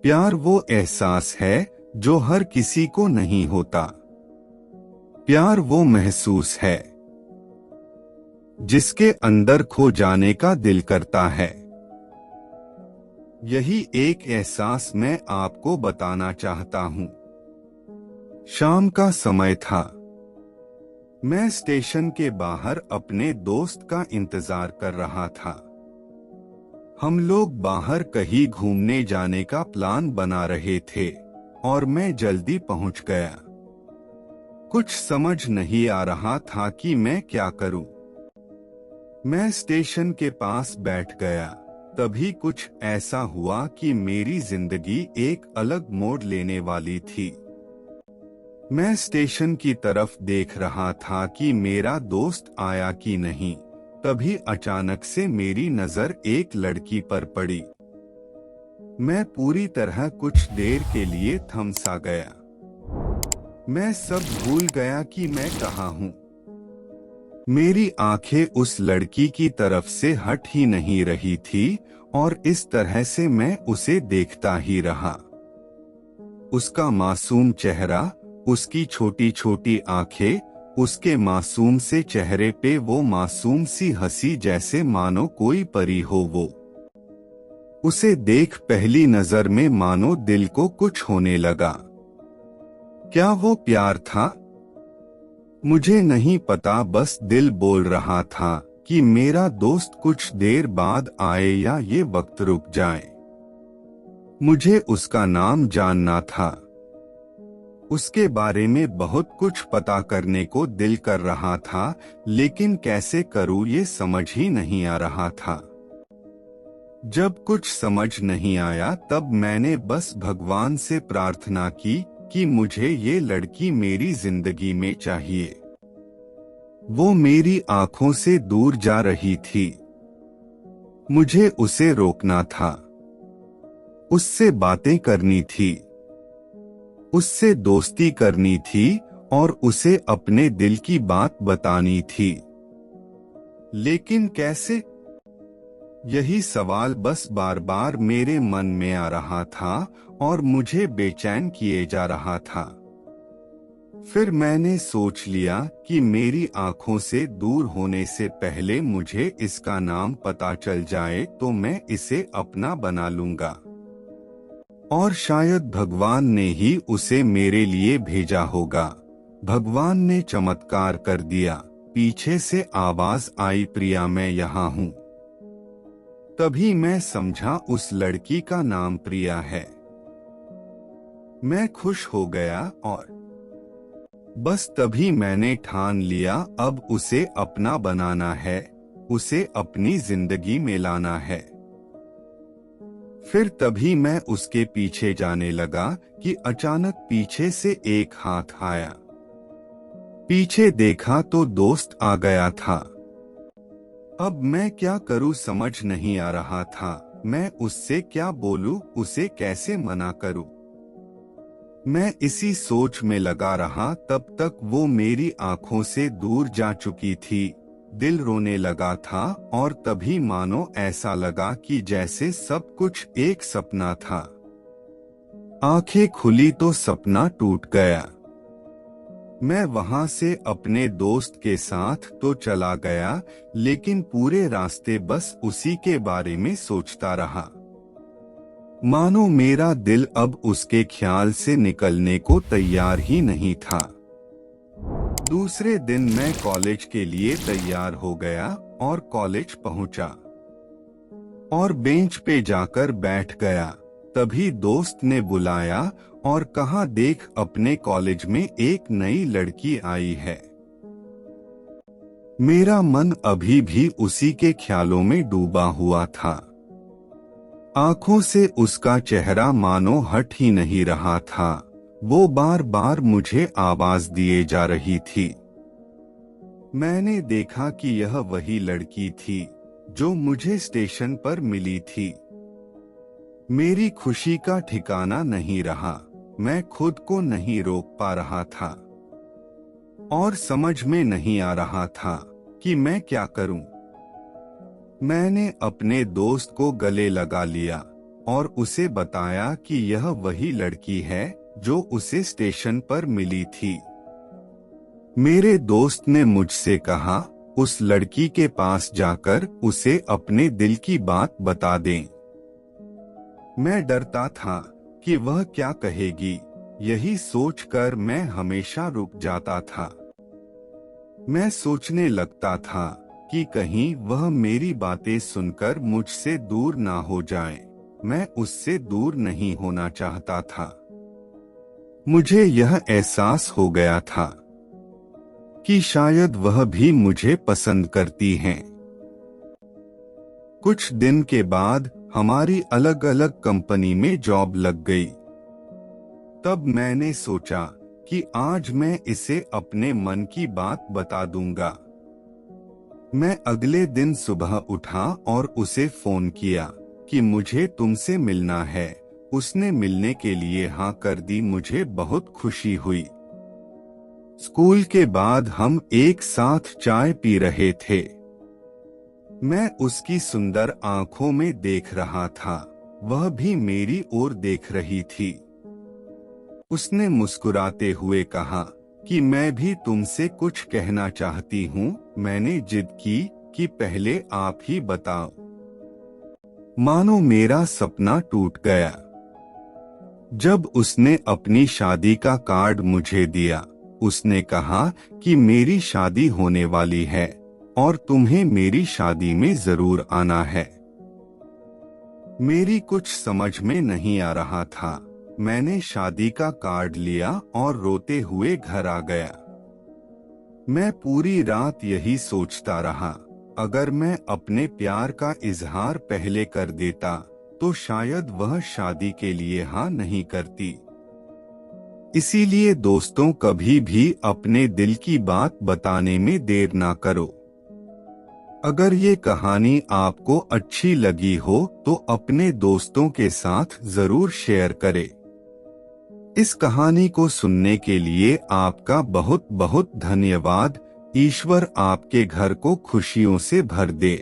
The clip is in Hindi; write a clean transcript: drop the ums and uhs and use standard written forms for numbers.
प्यार वो एहसास है जो हर किसी को नहीं होता। प्यार वो महसूस है जिसके अंदर खो जाने का दिल करता है। यही एक एहसास मैं आपको बताना चाहता हूँ। शाम का समय था। मैं स्टेशन के बाहर अपने दोस्त का इंतजार कर रहा था। हम लोग बाहर कहीं घूमने जाने का प्लान बना रहे थे और मैं जल्दी पहुंच गया। कुछ समझ नहीं आ रहा था कि मैं क्या करूं। मैं स्टेशन के पास बैठ गया। तभी कुछ ऐसा हुआ कि मेरी जिंदगी एक अलग मोड़ लेने वाली थी। मैं स्टेशन की तरफ देख रहा था कि मेरा दोस्त आया कि नहीं। तभी अचानक से मेरी नजर एक लड़की पर पड़ी। मैं पूरी तरह कुछ देर के लिए थम सा गया। मैं सब भूल गया कि मैं कहाँ हूँ। मेरी आंखें उस लड़की की तरफ से हट ही नहीं रही थी और इस तरह से मैं उसे देखता ही रहा। उसका मासूम चेहरा, उसकी छोटी छोटी आंखें, उसके मासूम से चेहरे पे वो मासूम सी हंसी जैसे मानो कोई परी हो वो। उसे देख पहली नजर में मानो दिल को कुछ होने लगा। क्या वो प्यार था? मुझे नहीं पता, बस दिल बोल रहा था कि मेरा दोस्त कुछ देर बाद आए या ये वक्त रुक जाए। मुझे उसका नाम जानना था। उसके बारे में बहुत कुछ पता करने को दिल कर रहा था, लेकिन कैसे करूं ये समझ ही नहीं आ रहा था। जब कुछ समझ नहीं आया तब मैंने बस भगवान से प्रार्थना की कि मुझे ये लड़की मेरी जिंदगी में चाहिए। वो मेरी आंखों से दूर जा रही थी। मुझे उसे रोकना था, उससे बातें करनी थी, उससे दोस्ती करनी थी और उसे अपने दिल की बात बतानी थी। लेकिन कैसे? यही सवाल बस बार बार मेरे मन में आ रहा था और मुझे बेचैन किए जा रहा था। फिर मैंने सोच लिया कि मेरी आंखों से दूर होने से पहले मुझे इसका नाम पता चल जाए तो मैं इसे अपना बना लूंगा। और शायद भगवान ने ही उसे मेरे लिए भेजा होगा। भगवान ने चमत्कार कर दिया। पीछे से आवाज आई, प्रिया मैं यहाँ हूँ। तभी मैं समझा उस लड़की का नाम प्रिया है। मैं खुश हो गया और बस तभी मैंने ठान लिया अब उसे अपना बनाना है, उसे अपनी जिंदगी में लाना है। फिर तभी मैं उसके पीछे जाने लगा कि अचानक पीछे से एक हाथ आया। पीछे देखा तो दोस्त आ गया था। अब मैं क्या करूं समझ नहीं आ रहा था। मैं उससे क्या बोलूं, उसे कैसे मना करूं। मैं इसी सोच में लगा रहा तब तक वो मेरी आंखों से दूर जा चुकी थी। दिल रोने लगा था और तभी मानो ऐसा लगा कि जैसे सब कुछ एक सपना था। आंखें खुली तो सपना टूट गया। मैं वहां से अपने दोस्त के साथ तो चला गया, लेकिन पूरे रास्ते बस उसी के बारे में सोचता रहा। मानो मेरा दिल अब उसके ख्याल से निकलने को तैयार ही नहीं था। दूसरे दिन मैं कॉलेज के लिए तैयार हो गया और कॉलेज पहुंचा और बेंच पे जाकर बैठ गया। तभी दोस्त ने बुलाया और कहा, देख अपने कॉलेज में एक नई लड़की आई है। मेरा मन अभी भी उसी के ख्यालों में डूबा हुआ था। आंखों से उसका चेहरा मानो हट ही नहीं रहा था। वो बार बार मुझे आवाज दिए जा रही थी। मैंने देखा कि यह वही लड़की थी जो मुझे स्टेशन पर मिली थी। मेरी खुशी का ठिकाना नहीं रहा। मैं खुद को नहीं रोक पा रहा था और समझ में नहीं आ रहा था कि मैं क्या करूं। मैंने अपने दोस्त को गले लगा लिया और उसे बताया कि यह वही लड़की है जो उसे स्टेशन पर मिली थी। मेरे दोस्त ने मुझसे कहा, उस लड़की के पास जाकर उसे अपने दिल की बात बता दें। मैं डरता था कि वह क्या कहेगी, यही सोचकर मैं हमेशा रुक जाता था। मैं सोचने लगता था कि कहीं वह मेरी बातें सुनकर मुझसे दूर ना हो जाए। मैं उससे दूर नहीं होना चाहता था। मुझे यह एहसास हो गया था कि शायद वह भी मुझे पसंद करती हैं। कुछ दिन के बाद हमारी अलग अलग कंपनी में जॉब लग गई। तब मैंने सोचा कि आज मैं इसे अपने मन की बात बता दूंगा। मैं अगले दिन सुबह उठा और उसे फोन किया कि मुझे तुमसे मिलना है। उसने मिलने के लिए हाँ कर दी। मुझे बहुत खुशी हुई। स्कूल के बाद हम एक साथ चाय पी रहे थे। मैं उसकी सुंदर आंखों में देख रहा था, वह भी मेरी ओर देख रही थी। उसने मुस्कुराते हुए कहा कि मैं भी तुमसे कुछ कहना चाहती हूँ। मैंने जिद की कि पहले आप ही बताओ। मानो मेरा सपना टूट गया जब उसने अपनी शादी का कार्ड मुझे दिया। उसने कहा कि मेरी शादी होने वाली है और तुम्हें मेरी शादी में जरूर आना है। मेरी कुछ समझ में नहीं आ रहा था। मैंने शादी का कार्ड लिया और रोते हुए घर आ गया। मैं पूरी रात यही सोचता रहा, अगर मैं अपने प्यार का इजहार पहले कर देता तो शायद वह शादी के लिए हाँ नहीं करती। इसीलिए दोस्तों, कभी भी अपने दिल की बात बताने में देर ना करो। अगर ये कहानी आपको अच्छी लगी हो तो अपने दोस्तों के साथ जरूर शेयर करें। इस कहानी को सुनने के लिए आपका बहुत बहुत धन्यवाद। ईश्वर आपके घर को खुशियों से भर दे।